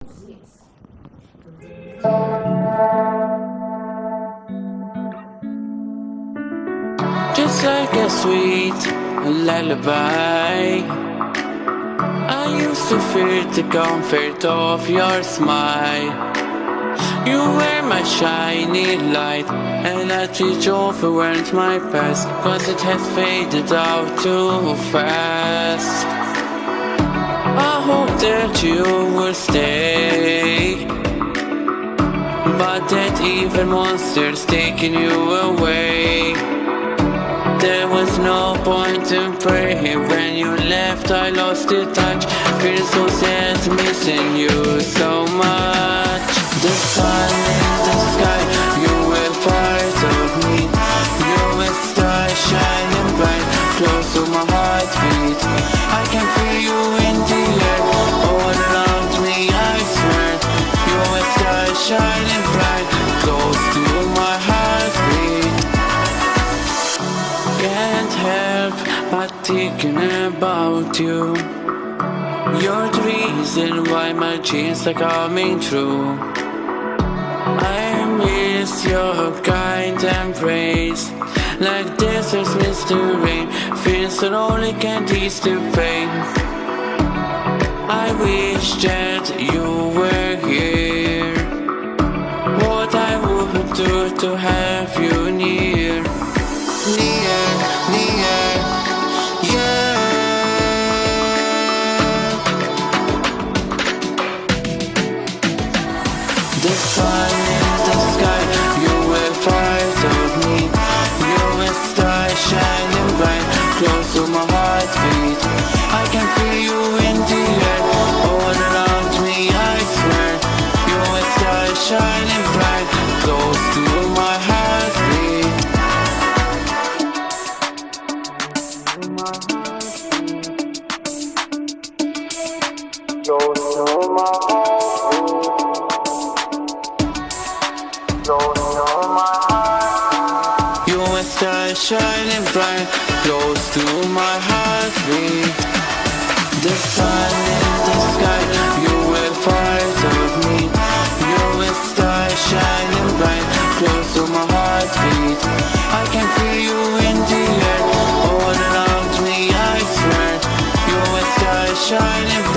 Just like a sweet lullaby, I used to feel the comfort of your smile. You were my shiny light, and I switch overwhelmed my past, cause it has faded out too fast. I hope that you will stay, but that evil monster's taking you away. There was no point in praying when you left. I lost the touch, feel so sad missing you so much. The sun in the sky, you were part of me. You were star shining bright, close to my heartbeat. I can feel you in the air, all around me I swear. You were star shining bright, close to my heartbeat. Can't help but thinking about you. You're the reason why my dreams are coming true. I miss your kind embrace, like deserts miss the rain. Feels so lonely, can't ease the pain. I wish that you were here. What I would do to have you near, near, near, yeah. The sun in the sky, you were part of me. You were star shining bright, close to my heartbeat. I can feel you in the air, all around me I swear. You were star shining bright, close to my heartbeat. Close to my heartbeat. You were star shining bright, close to my heartbeat. The sun in the sky, you were part of me. You were star shining bright, close to my heartbeat. I can feel you in the air, all around me I swear. You were star shining bright.